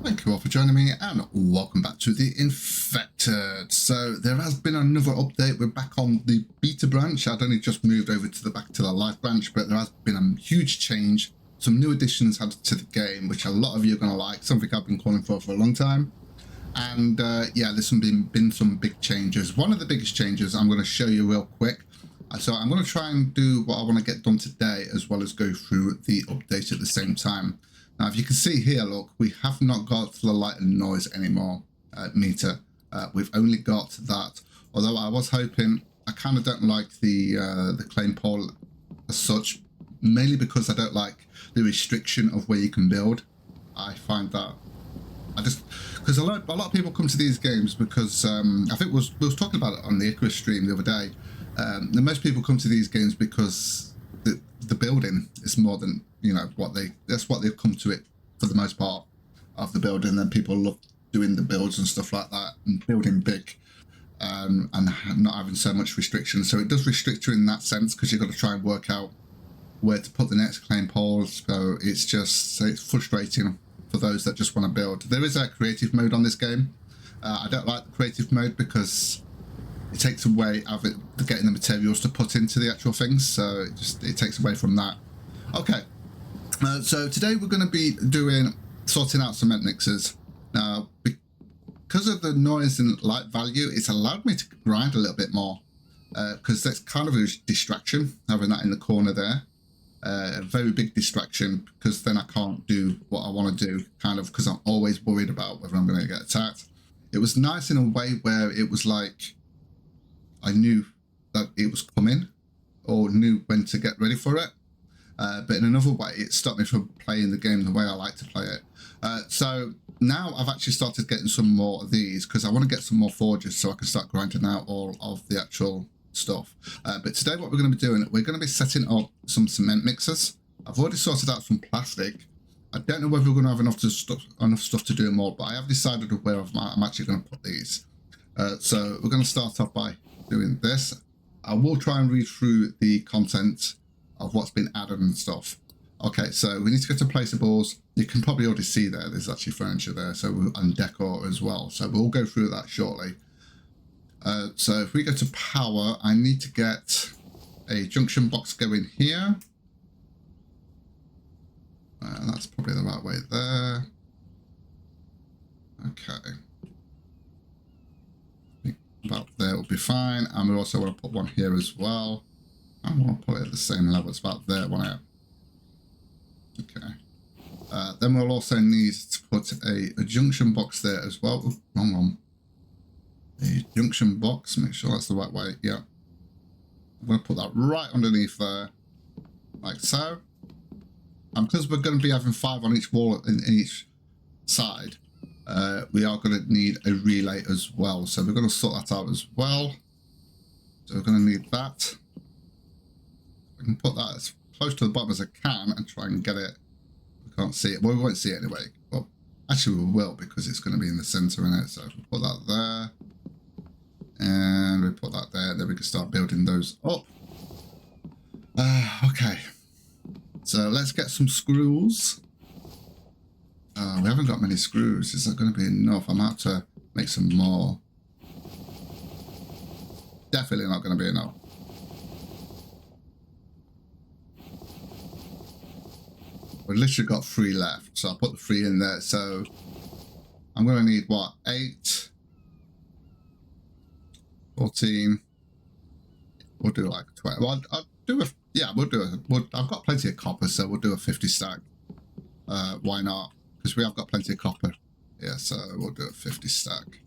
Thank you all for joining me and welcome back to the Infected. So there has been another update. We're back on the beta branch. I'd only just moved over to the back to the live branch, but there has been a huge change. Some new additions added to the game, which a lot of you are going to like, something I've been calling for a long time. And yeah, there's been some big changes. One of the biggest changes I'm going to show you real quick. So I'm going to try and do what I want to get done today, as well as go through the update at the same time. Now, if you can see here, look, we have not got the light and noise anymore meter. We've only got that. Although I was hoping, I kind of don't like the claim pole as such, mainly because I don't like the restriction of where you can build. I find that because a lot of people come to these games because I think we was talking about it on the Icarus stream the other day. Most people come to these games because the building is more than, you know, that's what they've come to it for the most part of the building. Then people love doing the builds and stuff like that and building big and not having so much restriction. So it does restrict you in that sense, because you've got to try and work out where to put the next claim poles. So it's frustrating for those that just want to build. There is a creative mode on this game. I don't like the creative mode because it takes away of it getting the materials to put into the actual things, so it takes away from that. Okay, so today we're going to be sorting out cement mixers. Now, because of the noise and light value, it's allowed me to grind a little bit more, because that's kind of a distraction, having that in the corner there. A very big distraction, because then I can't do what I want to do, kind of, because I'm always worried about whether I'm going to get attacked. It was nice in a way where it was like I knew that it was coming, or knew when to get ready for it. But in another way, it stopped me from playing the game the way I like to play it. So now I've actually started getting some more of these, because I want to get some more forges so I can start grinding out all of the actual stuff. But today what we're going to be doing, we're going to be setting up some cement mixers. I've already sorted out some plastic. I don't know whether we're going to have enough stuff to do them all, but I have decided where I'm actually going to put these. So we're going to start off by doing this. I will try and read through the content of what's been added and stuff. Okay, so we need to go to placeables. You can probably already see there's actually furniture there, and decor as well. So we'll go through that shortly. So if we go to power, I need to get a junction box going here. That's probably the right way there. Okay. About there will be fine, and we also want to put one here as well. I want to put it at the same level. It's about there, won't it? Okay. Then we'll also need to put a junction box there as well. Ooh, wrong one. A junction box. Make sure that's the right way. Yeah. I'm going to put that right underneath there, like so. And because we're going to be having 5 on each wall in each side, we are going to need a relay as well. So we're going to sort that out as well. So we're going to need that. I can put that as close to the bottom as I can and try and get it. We can't see it. Well, we won't see it anyway. Well, actually we will, because it's going to be in the center in it. So we'll put that there. And we put that there. Then we can start building those up. Okay. So let's get some screws. We haven't got many screws. Is that going to be enough? I'm going to have to make some more. Definitely not going to be enough. We've literally got 3 left, so I'll put the 3 in there. So I'm going to need, what, 8, 14. We'll do like 20. Well, I'll do I've got plenty of copper, so we'll do a 50 stack. Why not? Because we have got plenty of copper. Yeah, so we'll do a 50 stack.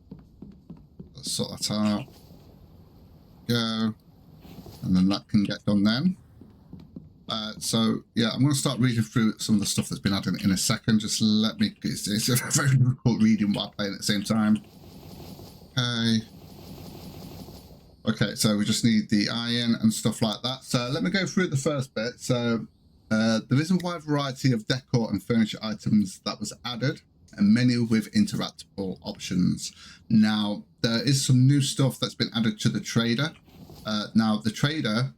Let's sort that out. Go. And then that can get done then. So, yeah, I'm going to start reading through some of the stuff that's been added in a second. Just let me... It's very difficult reading while playing at the same time. Okay. Okay, so we just need the iron and stuff like that. So let me go through the first bit. So there is a wide variety of decor and furniture items that was added, and many with interactable options. Now, there is some new stuff that's been added to the trader. Now, the trader,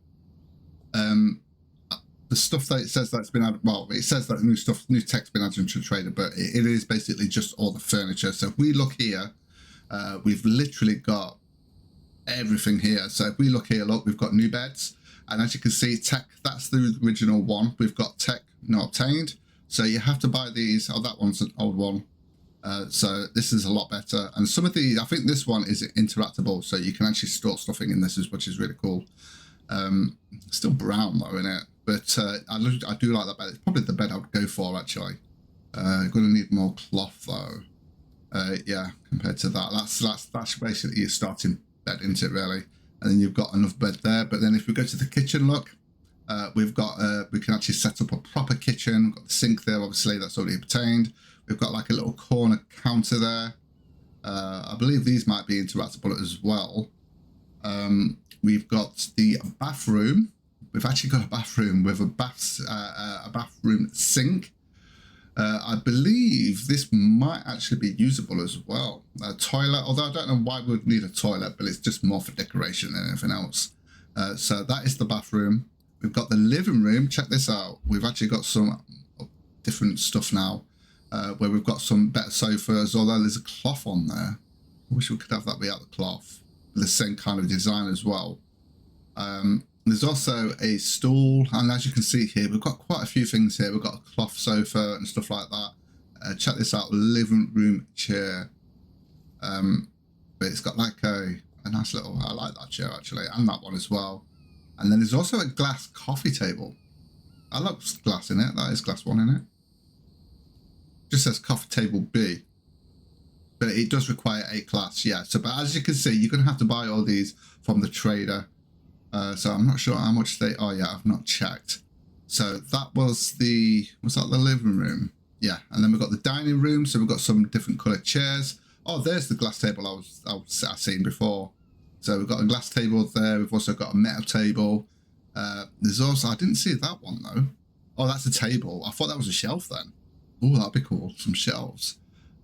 the stuff that it says that's been added, well, it says that new tech's been added into the trader, but it is basically just all the furniture. So if we look here, we've literally got everything here. So if we look here, look, we've got new beds, and as you can see, tech, that's the original one. We've got tech not obtained, so you have to buy these. Oh, that one's an old one. So this is a lot better, and some of the, I think this one is interactable, so you can actually store stuff in this, which is really cool. Still brown though in it, but I do like that bed. It's probably the bed I would go for actually. Going to need more cloth though. Yeah, compared to that, that's basically your starting bed, isn't it really? And then you've got enough bed there. But then if we go to the kitchen, look, we've got we can actually set up a proper kitchen. We've got the sink there, obviously that's already obtained. We've got like a little corner counter there. I believe these might be interactable as well. We've got the bathroom. We've actually got a bathroom with a bathroom sink. I believe this might actually be usable as well. A toilet, although I don't know why we would need a toilet, but it's just more for decoration than anything else. So that is the bathroom. We've got the living room. Check this out. We've actually got some different stuff now, where we've got some better sofas, although there's a cloth on there. I wish we could have that be out the cloth. The same kind of design as well. There's also a stool, and as you can see here, we've got quite a few things here. We've got a cloth sofa and stuff like that. Check this out, living room chair. But it's got like a nice little, I like that chair actually, and that one as well. And then there's also a glass coffee table. I like glass in it, that is glass one in it. Just says coffee table B. But it does require a class, yeah. So, but as you can see, you're going to have to buy all these from the trader. So I'm not sure how much they are yet. I've not checked. So that was the, was that the living room? Yeah. And then we've got the dining room. So we've got some different coloured chairs. Oh, there's the glass table I seen before. So we've got a glass table there. We've also got a metal table. There's also, I didn't see that one though. Oh, that's a table. I thought that was a shelf then. Oh, that'd be cool. Some shelves.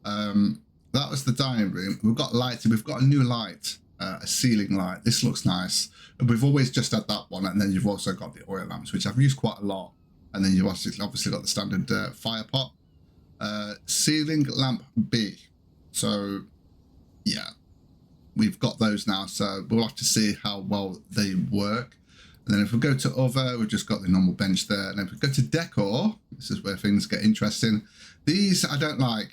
That was the dining room. We've got lights. We've got a new light, a ceiling light. This looks nice. We've always just had that one, and then you've also got the oil lamps, which I've used quite a lot. And then you've obviously got the standard fire pot. Ceiling lamp B. So, yeah, we've got those now. So we'll have to see how well they work. And then if we go to other, we've just got the normal bench there. And then if we go to decor, this is where things get interesting. These I don't like.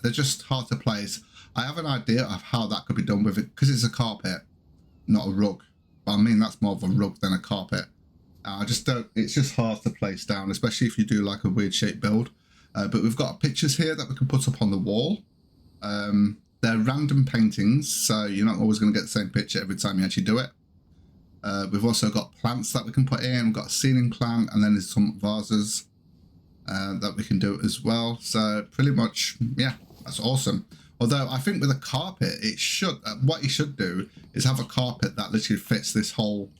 They're just hard to place. I have an idea of how that could be done with it, because it's a carpet, not a rug. But I mean, that's more of a rug than a carpet. I just don't, it's just hard to place down, especially if you do like a weird shaped build. But we've got pictures here that we can put up on the wall. They're random paintings, so you're not always going to get the same picture every time you actually do it. We've also got plants that we can put in. We've got a ceiling plant, and then there's some vases that we can do as well. So pretty much, yeah, that's awesome. Although I think with a carpet, it should, what you should do is have a carpet that literally fits this whole,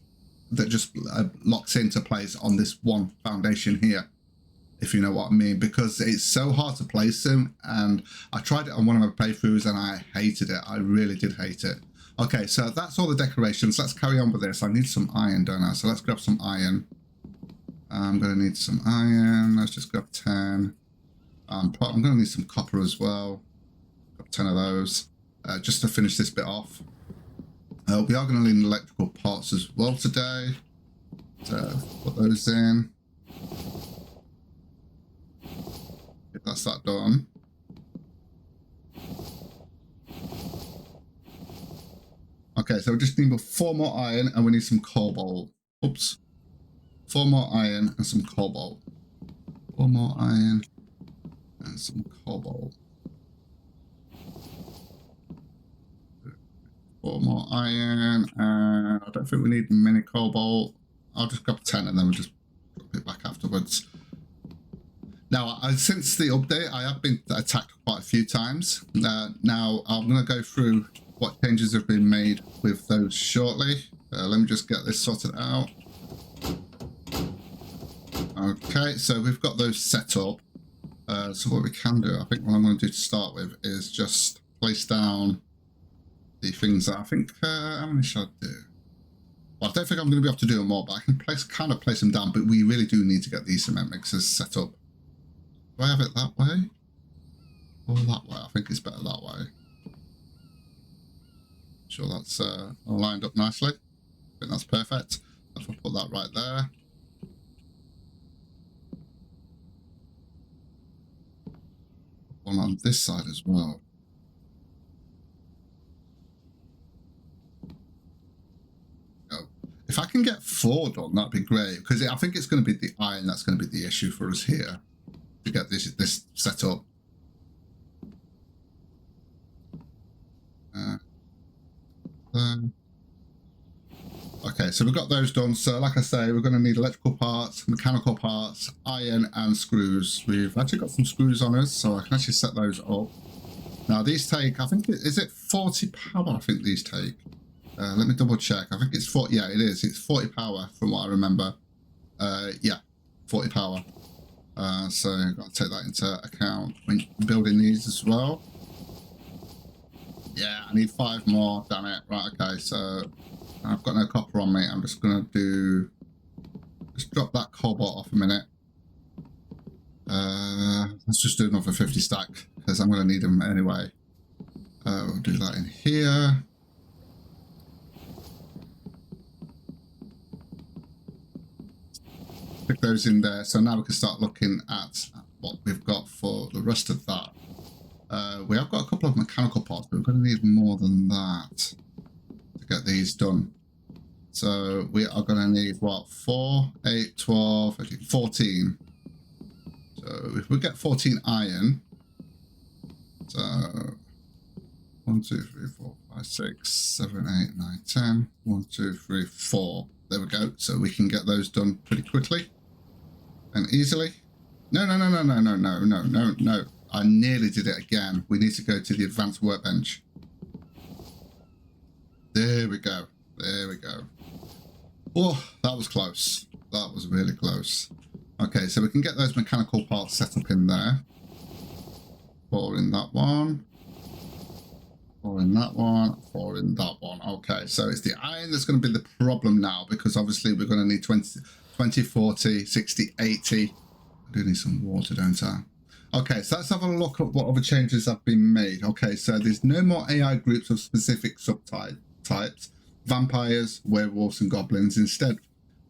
that just locks into place on this one foundation here, if you know what I mean, because it's so hard to place them. And I tried it on one of my playthroughs and I hated it. I really did hate it. Okay, so that's all the decorations. Let's carry on with this. I need some iron, don't I? So let's grab some iron. I'm going to need some iron. Let's just grab 10. I'm going to need some copper as well. Grab 10 of those just to finish this bit off. We are going to need electrical parts as well today. So put those in. If that's that done. Okay, so we just need 4 more iron and we need some cobalt. Oops. 4 more iron and some cobalt. 4 more iron and some cobalt. 4 more iron, and I don't think we need many cobalt. I'll just grab 10 and then we'll just drop it back afterwards. Now, since the update, I have been attacked quite a few times. Now, I'm going to go through what changes have been made with those shortly. Let me just get this sorted out. Okay, so we've got those set up. So what we can do, I think what I'm going to do to start with is just place down the things that I think, how many should I do? Well, I don't think I'm going to be able to do them all, but I can kind of place them down. But we really do need to get these cement mixers set up. Do I have it that way? Or that way? I think it's better that way. Sure, that's all lined up nicely. I think that's perfect. If I put that right there. One on this side as well. If I can get 4 done, that'd be great, because I think it's going to be the iron that's going to be the issue for us here to get this set up. Okay, so we've got those done. So like I say, we're going to need electrical parts, mechanical parts, iron and screws. We've actually got some screws on us, so I can actually set those up. Now these take, I think, is it 40 power? I think these take. Let me double check. I think it's 40. Yeah, it is. It's 40 power from what I remember. Yeah, 40 power. So I've got to take that into account when building these as well. Yeah, I need 5 more. Damn it. Right. Okay. So I've got no copper on me. I'm just gonna just drop that cobalt off a minute. Let's just do another 50 stack because I'm gonna need them anyway. We'll do that in here. Stick those in there. So now we can start looking at what we've got for the rest of that. We have got a couple of mechanical parts, but we're going to need more than that to get these done. So we are going to need, what, 4, 8, 12, 14. So if we get 14 iron, so 1, 2, 3, 4, 5, 6, 7, 8, 9, 10, 1, 2, 3, 4. There we go. So we can get those done pretty quickly and easily. No. I nearly did it again. We need to go to the advanced workbench. There we go. There we go. Oh, that was close. That was really close. Okay, so we can get those mechanical parts set up in there. 4 in that one. 4 in that one. 4 in that one. Okay, so it's the iron that's going to be the problem now, because obviously we're going to need 20, 40, 60, 80. I do need some water, don't I? Okay, so let's have a look at what other changes have been made. Okay, so there's no more AI groups of specific subtypes, vampires, werewolves and goblins. Instead,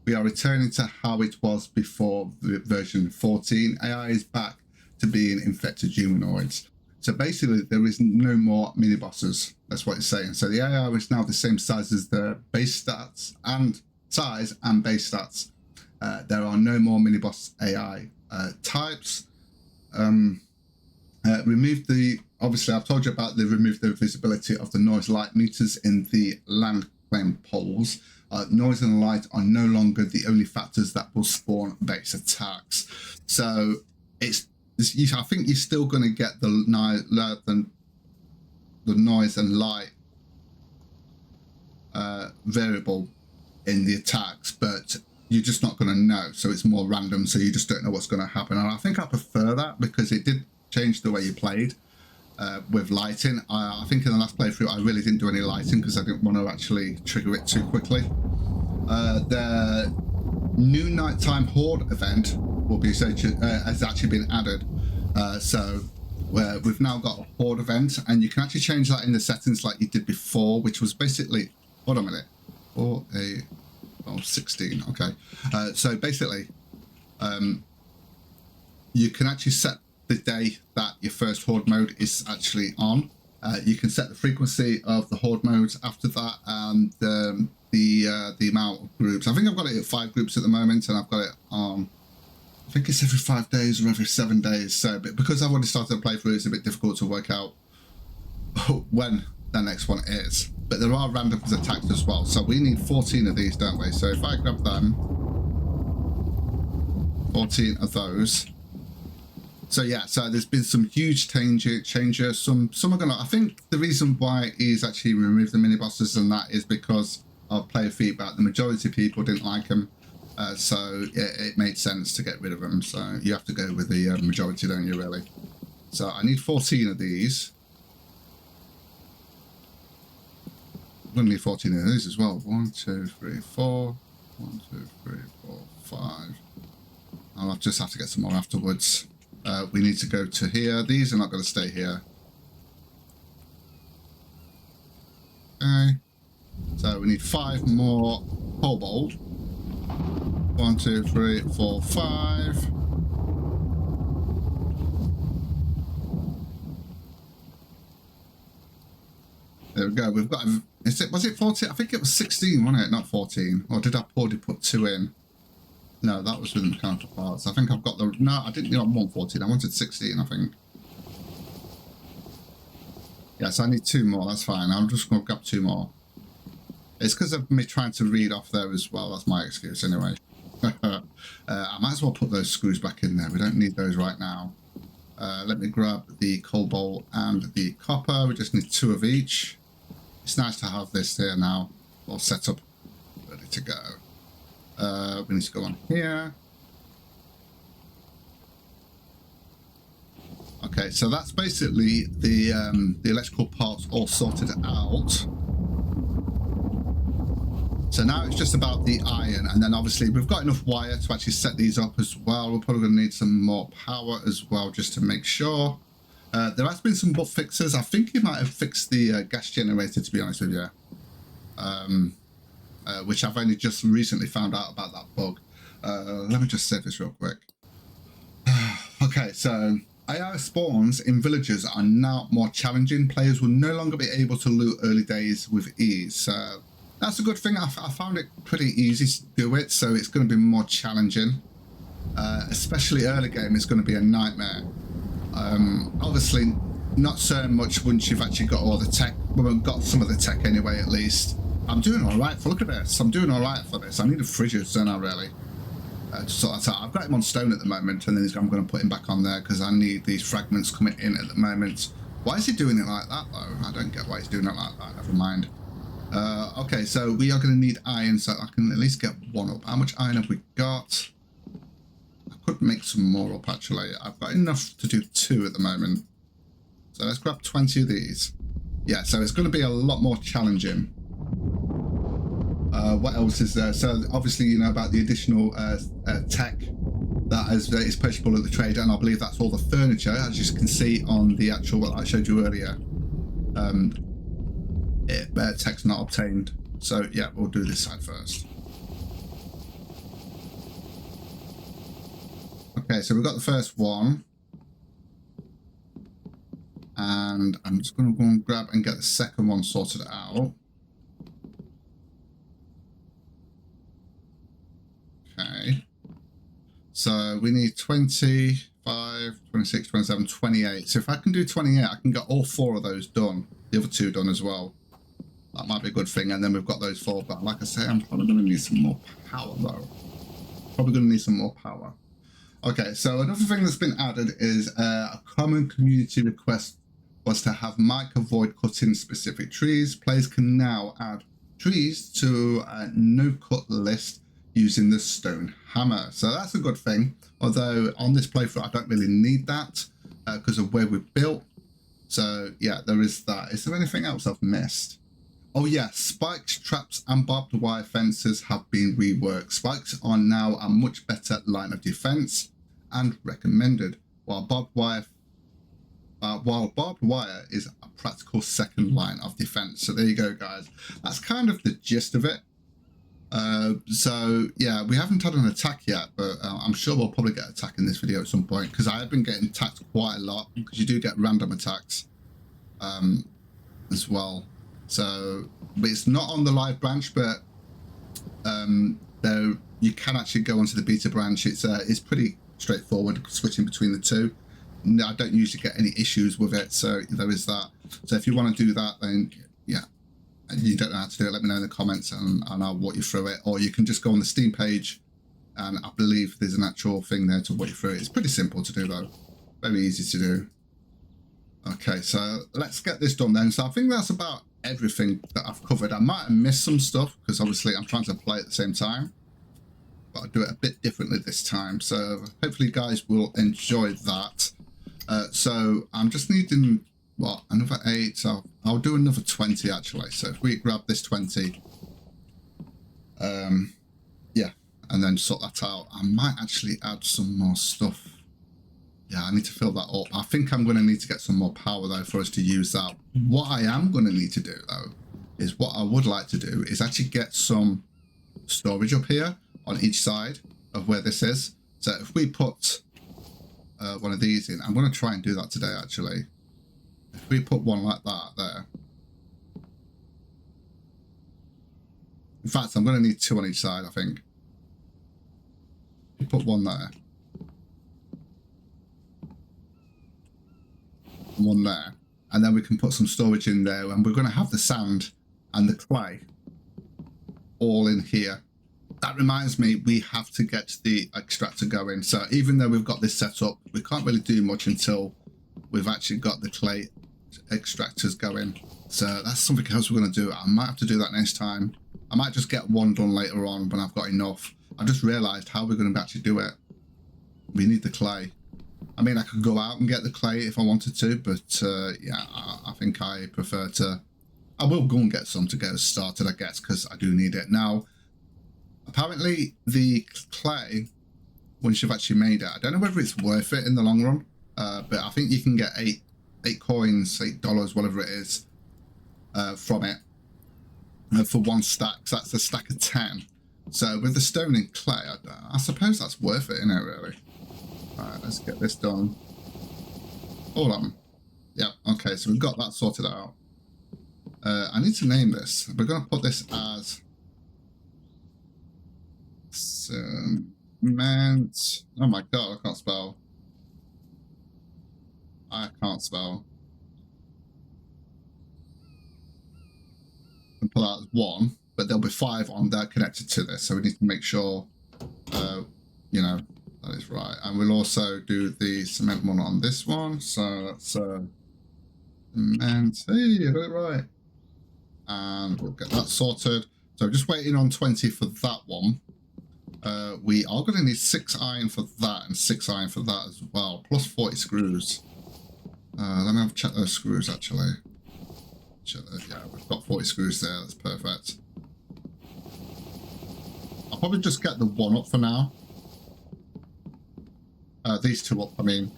we are returning to how it was before version 14. AI is back to being infected humanoids. So basically, there is no more mini-bosses. That's what it's saying. So the AI is now the same size as the base stats and size and base stats. There are no more mini-boss AI types. Remove the, obviously I've told you about remove the visibility of the noise light meters in the land claim poles. Noise and light are no longer the only factors that will spawn base attacks. So I think you're still going to get the noise and light variable in the attacks, but you're just not going to know. So it's more random, so you just don't know what's going to happen. And I think I prefer that because it did change the way you played with lighting. I think in the last playthrough I really didn't do any lighting because I didn't want to actually trigger it too quickly. The new nighttime horde event will be has actually been added. So we've now got a horde event, and you can actually change that in the settings like you did before, which was basically, hold on a minute, 16. Okay, so basically you can actually set the day that your first horde mode is actually on. You can set the frequency of the horde modes after that, and the amount of groups. I think I've got it at 5 groups at the moment, and I've got it on, I think it's every 5 days or every 7 days. So because I've already started a playthrough, it's a bit difficult to work out when the next one is. But there are random attacks as well. So we need 14 of these, don't we? So if I grab them, 14 of those. So yeah, so there's been some huge changes. Some are gonna, I think the reason why he's actually removed the mini bosses and that is because of player feedback. The majority of people didn't like them. So it made sense to get rid of them. So you have to go with the majority, don't you, really? So I need 14 of these. I'm going to need 14 of these as well. 1, 2, 3, 4. 1, 2, 3, 4, 5. I'll just have to get some more afterwards. We need to go to here. These are not going to stay here. Okay. So we need 5 more cobalt. 1, 2, 3, 4, 5. There we go. We've got. Was it 14? I think it was 16, wasn't it? Not 14. Or did I poorly put 2 in? No, that was with the counterparts. I think I've got the. No, I didn't want 14. I wanted 16, I think. Yes, I need 2 more. That's fine. I'm just going to grab 2 more. It's because of me trying to read off there as well. That's my excuse anyway. I might as well put those screws back in there. We don't need those right now. Let me grab the cobalt and the copper. We just need 2 of each. It's nice to have this here now, all set up, ready to go. We need to go on here. Okay, so that's basically the electrical parts all sorted out. So now it's just about the iron, and then obviously we've got enough wire to actually set these up as well. We're probably going to need some more power as well, just to make sure. There has been some bug fixes. I think you might have fixed the gas generator, to be honest with you, which I've only just recently found out about that bug. Let me just save this real quick. Okay, so AI spawns in villages are now more challenging. Players will no longer be able to loot early days with ease. So that's a good thing. I found it pretty easy to do it, so it's going to be more challenging. Especially early game, it's going to be a nightmare. Obviously, not so much once you've actually got all the tech. Well, we've got some of the tech anyway, at least. I'm doing all right. Look at this. I'm doing all right for this. I need a fridges, don't I, really? To sort that out. I've got him on stone at the moment, and then I'm going to put him back on there because I need these fragments coming in at the moment. Why is he doing it like that, though? I don't get why he's doing it like that. Never mind. Okay, so we are going to need iron, so I can at least get 1 up. How much iron have we got? I could make some more up, actually. I've got enough to do 2 at the moment. So let's grab 20 of these. Yeah, so it's going to be a lot more challenging. What else is there? So obviously you know about the additional tech that is purchasable at the trader, and I believe that's all the furniture, as you can see on the actual what I showed you earlier. Tech's not obtained. So yeah, we'll do this side first. Okay, so we've got the first one. And I'm just going to go and grab and get the second one sorted out. Okay. So we need 25, 26, 27, 28. So if I can do 28, I can get all 4 of those done. The other 2 done as well. That might be a good thing. And then we've got those 4. But like I say, I'm probably going to need some more power, though. Probably going to need some more power. Okay, so another thing that's been added is a common community request was to have Mike avoid cutting specific trees. Players can now add trees to a no-cut list using the stone hammer. So that's a good thing. Although on this playthrough, I don't really need that because of where we're built. So yeah, there is that. Is there anything else I've missed? Oh yeah, spikes, traps and barbed wire fences have been reworked. Spikes are now a much better line of defense and recommended, while barbed wire is a practical second line of defense. So there you go, guys. That's kind of the gist of it. So yeah, we haven't had an attack yet, but I'm sure we'll probably get an attack in this video at some point, because I have been getting attacked quite a lot, because you do get random attacks as well. So, but it's not on the live branch, but though you can actually go onto the beta branch. It's pretty straightforward switching between the 2. I don't usually get any issues with it, so there is that. So if you want to do that, then yeah, and you don't know how to do it, let me know in the comments and I'll walk you through it. Or you can just go on the Steam page, and I believe there's an actual thing there to walk you through it. It's pretty simple to do though, very easy to do. Okay, so let's get this done then. So I think that's about everything that I've covered. I might have missed some stuff because obviously I'm trying to play at the same time, but I'll do it a bit differently this time. So hopefully you guys will enjoy that. So I'm just needing what, another 8, so I'll do another 20 actually. So if we grab this 20, yeah, and then sort that out, I might actually add some more stuff. Yeah, I need to fill that up. I think I'm going to need to get some more power though for us to use that. What I am going to need to do though is what I would like to do is actually get some storage up here on each side of where this is. So if we put one of these in, I'm going to try and do that today actually. If we put one like that there. In fact, I'm going to need 2 on each side, I think. Put one there. One there. And then we can put some storage in there, and we're going to have the sand and the clay all in here. That reminds me, we have to get the extractor going. So even though we've got this set up, we can't really do much until we've actually got the clay extractors going. So that's something else we're going to do. I might have to do that next time. I might just get one done later on when I've got enough. I just realised how we're going to actually do it. We need the clay. I mean, I could go out and get the clay if I wanted to, but yeah, I think I prefer to... I will go and get some to get us started, I guess, because I do need it. Now, apparently the clay, once you've actually made it, I don't know whether it's worth it in the long run, but I think you can get eight coins, $8, whatever it is, from it for one stack. So that's a stack of 10. So with the stone and clay, I suppose that's worth it, isn't it, really? Alright, let's get this done. All of them. Yeah, okay, so we've got that sorted out. I need to name this. We're going to put this as cement. Oh my god, I can't spell. I can't spell. And put that as 1, but there'll be 5 on there connected to this, so we need to make sure, you know, that is right. And we'll also do the cement one on this one, so that's cement. Hey, I got it right. And we'll get that sorted. So just waiting on 20 for that one. We are going to need 6 iron for that and 6 iron for that as well, plus 40 screws. Let me have a check those screws actually. Yeah, we've got 40 screws there, that's perfect. I'll probably just get the one up for now. These 2 up, I mean.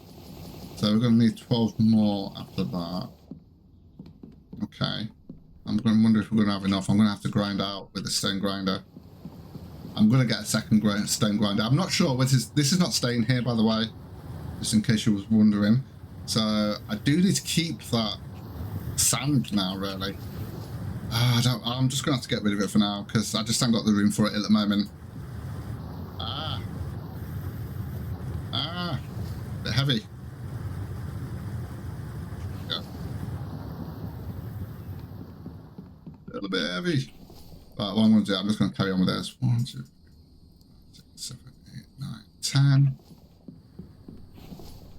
So we're going to need 12 more after that. Okay. I'm going to wonder if we're going to have enough. I'm going to have to grind out with the stone grinder. I'm going to get a second stone grinder. I'm not sure. This is not staying here, by the way, just in case you was wondering. So I do need to keep that sand now, really. I'm just going to have to get rid of it for now because I just haven't got the room for it at the moment. A bit heavy. Yeah. A little bit heavy. Right, what I'm going to do, I'm just going to carry on with this. 1, 2, 3, 4, 5, 6, 7, 8, 9, 10.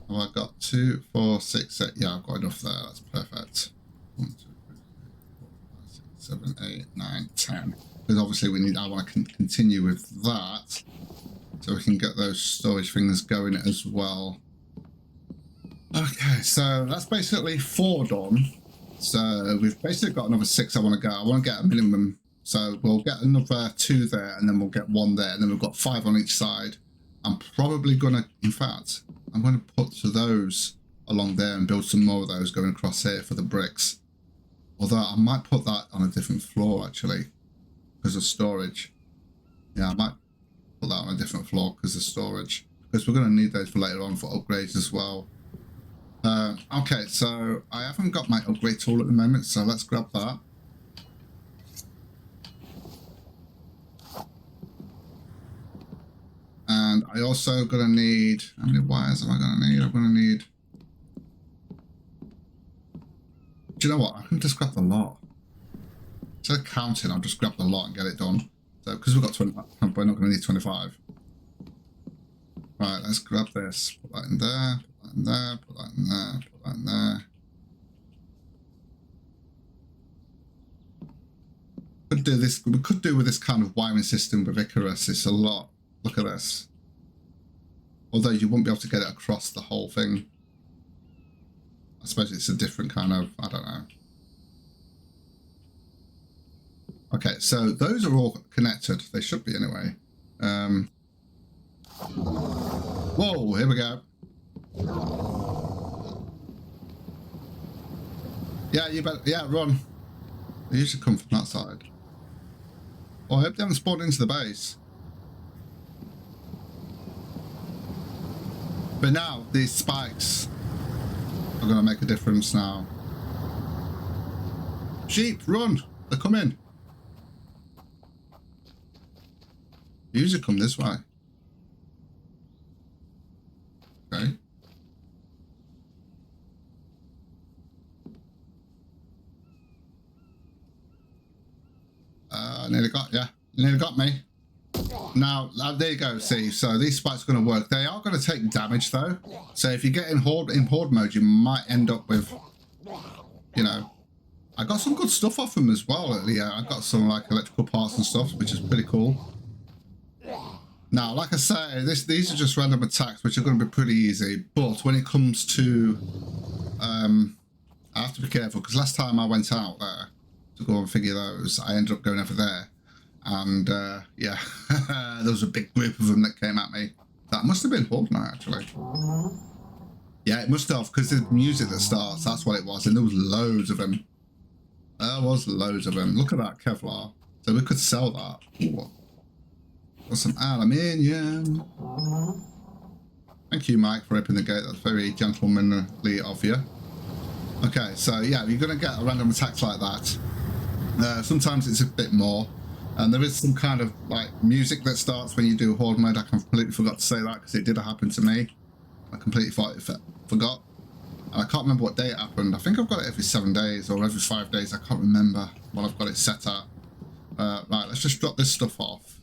Have I got 2, 4, 6, 8? Yeah, I've got enough there. That's perfect. 1, 2, 3, 4, 5, 6, 7, 8, 9, 10. Because obviously I want to continue with that. So we can get those storage things going as well. Okay, so that's basically 4 done. So we've basically got another 6 I want to go. I want to get a minimum. So we'll get another 2 there, and then we'll get 1 there, and then we've got 5 on each side. I'm probably going to, in fact, I'm going to put those along there and build some more of those going across here for the bricks. Although I might put that on a different floor, actually, because of storage. Yeah, I might put that on a different floor because of storage. Because we're going to need those for later on for upgrades as well. Okay, so I haven't got my upgrade tool at the moment, so let's grab that. And I also gonna need, how many wires am I gonna need? I'm gonna need, do you know what? I can just grab the lot. Instead of counting, I'll just grab the lot and get it done. So, because we've got 20, we're not gonna need 25. Right, let's grab this. Put that in there, put that in there, put that in there, put that in there. Could do this, we could do with this kind of wiring system with Icarus. It's a lot. Look at this. Although you won't be able to get it across the whole thing. I suppose it's a different kind of, I don't know. Okay, so those are all connected. They should be anyway. Whoa, here we go. Yeah, you better, yeah, run. They usually come from that side. Oh, I hope they haven't spawned into the base. But now, these spikes are going to make a difference now. Sheep, run! They're coming. They usually come this way. Okay. Nearly got, yeah, nearly got me. Now, there you go, see, so these spikes are going to work. They are going to take damage, though. So if you get in horde mode, you might end up with, you know, I got some good stuff off them as well. Yeah, I got some, like, electrical parts and stuff, which is pretty cool. Now, like I say, these are just random attacks, which are going to be pretty easy. But when it comes to, I have to be careful, because last time I went out there to go and figure those, I ended up going over there. And, yeah, there was a big group of them that came at me. That must have been Horde Night, actually. Yeah, it must have, because the music that starts, that's what it was. And there was loads of them. There was loads of them. Look at that Kevlar. So we could sell that. Ooh. Got some aluminium. Thank you, Mike, for opening the gate. That's very gentlemanly of you. Okay, so yeah, you're going to get a random attacks like that. Sometimes it's a bit more. And there is some kind of like music that starts when you do Horde mode. I completely forgot to say that because it did happen to me. I completely forgot. And I can't remember what day it happened. I think I've got it every 7 days or every 5 days. I can't remember what I've got it set at. Right, let's just drop this stuff off.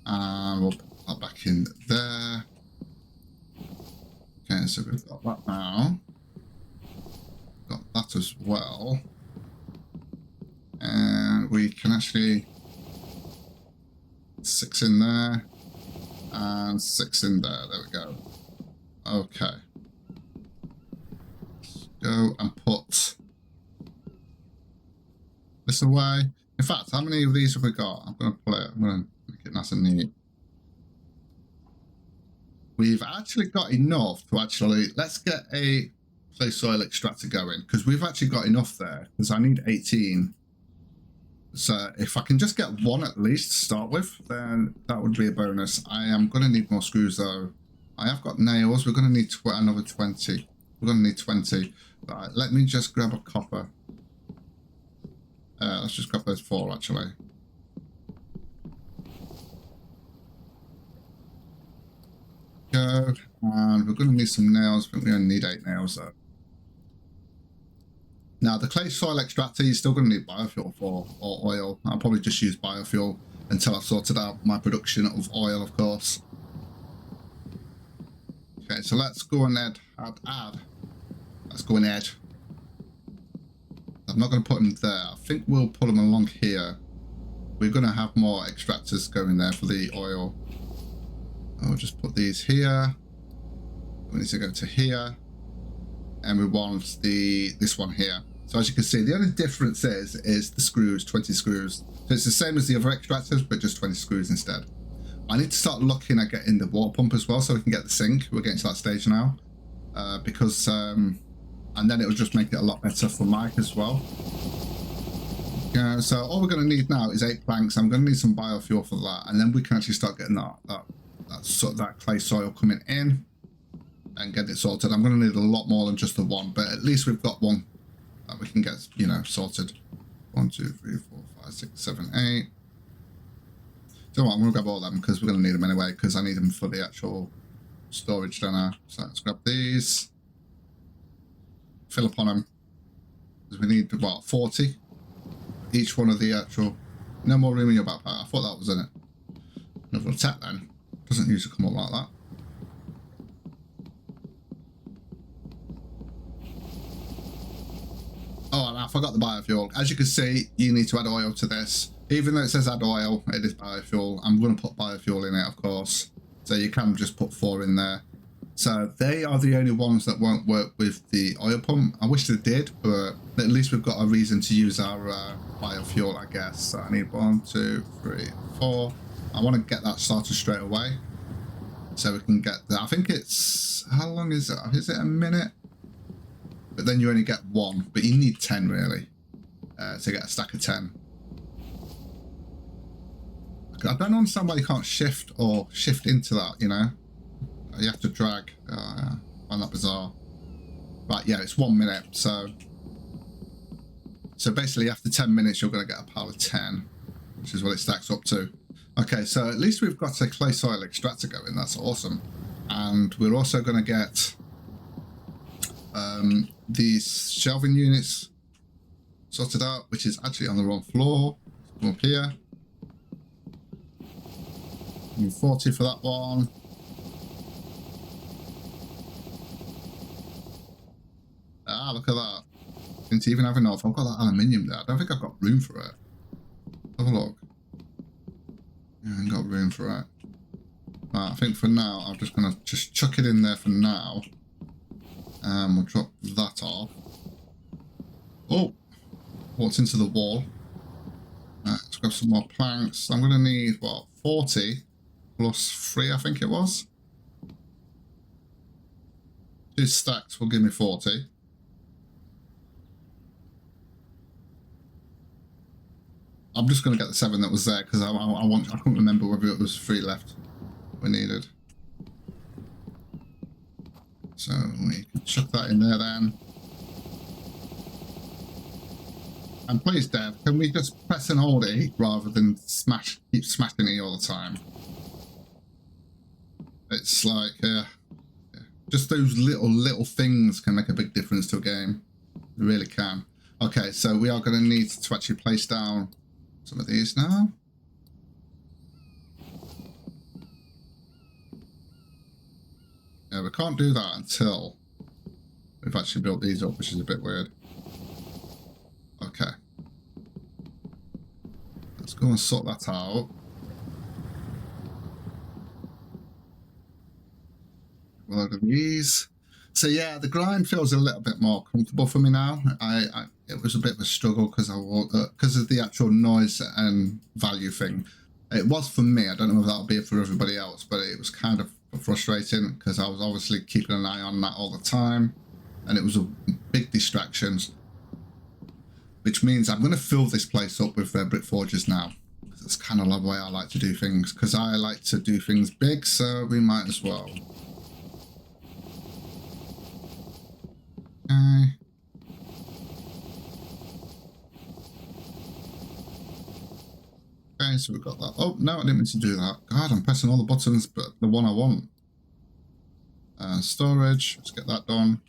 And we'll put that back in there. Okay, so we've got that now. Got that as well. And we can actually 6 in there and 6 in there. There we go. Okay. Let's go and put this away. In fact, how many of these have we got? I'm going to pull it. I'm going to make it nice and neat. We've actually got enough to actually, let's get a clay soil extractor going because we've actually got enough there because I need 18. So if I can just get one at least to start with, then that would be a bonus. I am going to need more screws though. I have got nails. We're going to need another 20. We're going to need 20. Right, let me just grab a copper. Let's just grab those 4 actually. Go. And we're going to need some nails. I think we only need 8 nails though. Now, the clay soil extractor, you're still going to need biofuel for, or oil. I'll probably just use biofuel until I've sorted out my production of oil, of course. Okay, so let's go and add. Let's go and add. I'm not going to put them there. I think we'll put them along here. We're going to have more extractors going there for the oil. I'll just put these here. We need to go to here. And we want this one here. So as you can see, the only difference is the screws, 20 screws. So it's the same as the other extractors, but just 20 screws instead. I need to start looking at getting the water pump as well so we can get the sink. We're getting to that stage now. And then it will just make it a lot better for Mike as well. So all we're going to need now is 8 planks. I'm going to need some biofuel for that. And then we can actually start getting that clay soil coming in. And get it sorted. I'm going to need a lot more than just the one, but at least we've got one that we can get, you know, sorted. 1, 2, 3, 4, 5, 6, 7, 8. So what, I'm going to grab all of them because we're going to need them anyway because I need them for the actual storage, don't I? So let's grab these. Fill up on them. Because we need, what, 40? Each one of the actual... No more room in your backpack. I thought that was in it. Another attack then. Doesn't usually come up like that. Oh, and I forgot the biofuel. As you can see, you need to add oil to this. Even though it says add oil, it is biofuel. I'm going to put biofuel in it, of course. So you can just put 4 in there. So they are the only ones that won't work with the oil pump. I wish they did, but at least we've got a reason to use our biofuel, I guess. So I need 1, 2, 3, 4. I want to get that started straight away, so we can get that. I think it's, how long is it? Is it a minute? But then you only get 1, but you need 10 really to get a stack of 10. I don't understand why you can't shift into that, you know? You have to drag. I find that bizarre. Right, yeah, it's 1 minute. So basically after 10 minutes, you're going to get a pile of 10, which is what it stacks up to. Okay, so at least we've got a clay soil extractor going. That's awesome. And we're also going to get these shelving units sorted out, which is actually on the wrong floor. Come up here. Need 40 for that one. Ah, look at that. Didn't even have enough. I've got that aluminium there. I don't think I've got room for it. Have a look. Yeah, I ain't got room for it. I think for now, I'm just going to just chuck it in there for now. We'll drop that off. Oh! Walked into the wall. Let's grab some more planks. I'm going to need, what, 40 plus 3, I think it was. 2 stacks will give me 40. I'm just going to get the 7 that was there because I couldn't remember whether it was 3 left we needed. So we can chuck that in there then. And please, Dev, can we just press and hold E rather than keep smashing E all the time? It's like, just those little things can make a big difference to a game. They really can. Okay, so we are going to need to actually place down some of these now. Yeah, we can't do that until we've actually built these up, which is a bit weird. Okay. Let's go and sort that out. A load of these. So yeah, the grind feels a little bit more comfortable for me now. It was a bit of a struggle because of the actual noise and value thing. It was for me. I don't know if that'll be for everybody else, but it was kind of frustrating because I was obviously keeping an eye on that all the time, and it was a big distraction. Which means I'm going to fill this place up with brick forges now. That's kind of the way I like to do things, because I like to do things big, so we might as well. Okay. Okay, so we've got that. Oh, no, I didn't mean to do that. God, I'm pressing all the buttons, but the one I want. Storage, let's get that done.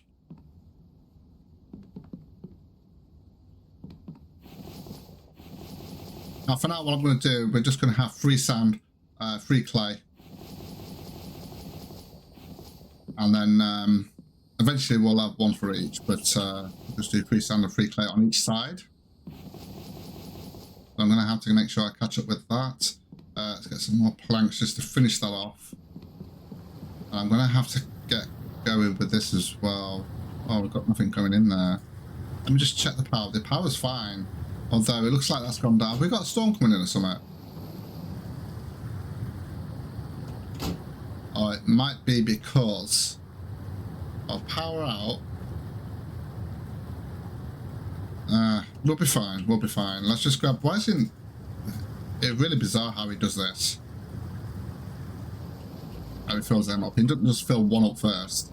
Now, for now, what I'm going to do, we're just going to have 3 sand, 3 clay. And then eventually we'll have 1 for each, but we'll just do 3 sand and 3 clay on each side. So I'm going to have to make sure I catch up with that. Let's get some more planks just to finish that off. And I'm going to have to get going with this as well. Oh, we've got nothing going in there. Let me just check the power. The power's fine. Although it looks like that's gone down. We've got a storm coming in or something. Oh, it might be because of power out. We'll be fine. We'll be fine. Let's just grab. Why isn't it really bizarre how he does this? How he fills them up. He doesn't just fill one up first.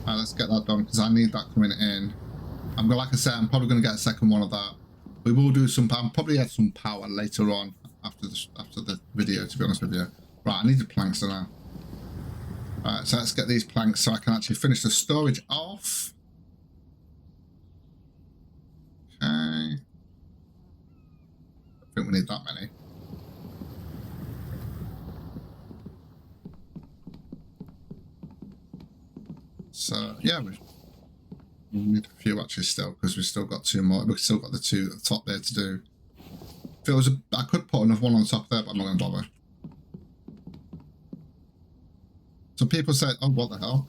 Alright, let's get that done because I need that coming in. Like I said, I'm probably going to get a second one of that. We will do some. I'll probably add some power later on after the video. To be honest with you, right? I need the planks now. Alright, so let's get these planks so I can actually finish the storage off. Okay. I think we need that many. So yeah, we need a few actually still, because we've still got 2 more. We've still got the 2 at the top there to do. If it was I could put another one on top there, but I'm not going to bother. Some people say, oh, what the hell?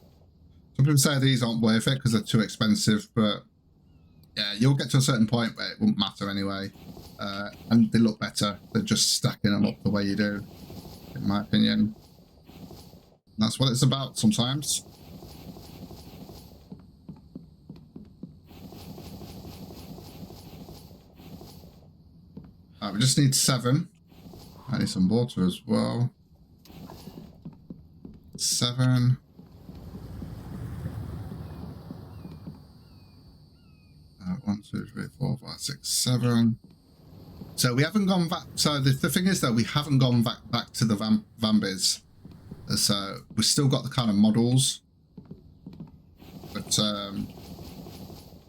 Some people say these aren't worth it because they're too expensive, but yeah, you'll get to a certain point where it won't matter anyway. And they look better than just stacking them up the way you do, in my opinion. And that's what it's about sometimes. We just need 7. I need some water as well. 7. One, 2, 3, 4, 5, 6, 7. So we haven't gone back. So the thing is that we haven't gone back to the Vambies. So we've still got the kind of models, but the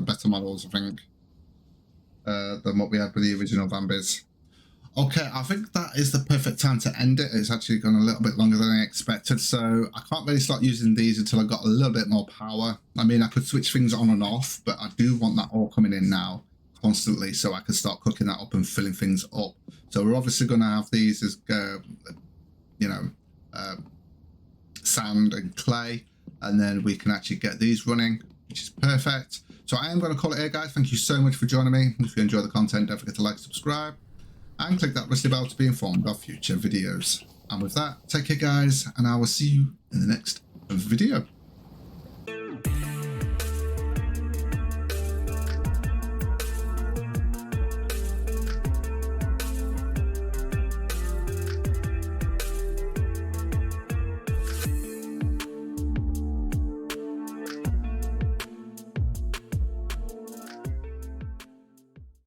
better models, I think, than what we had with the original Vambies. Okay, I think that is the perfect time to end it. It's actually gone a little bit longer than I expected, so I can't really start using these until I got a little bit more power. I mean, I could switch things on and off, but I do want that all coming in now constantly so I can start cooking that up and filling things up. So we're obviously going to have these as, you know, sand and clay, and then we can actually get these running, which is perfect. So I am going to call it here, guys. Thank you so much for joining me. If you enjoy the content, don't forget to like, subscribe, and click that rusty bell to be informed of future videos. And with that, take care, guys, and I will see you in the next video.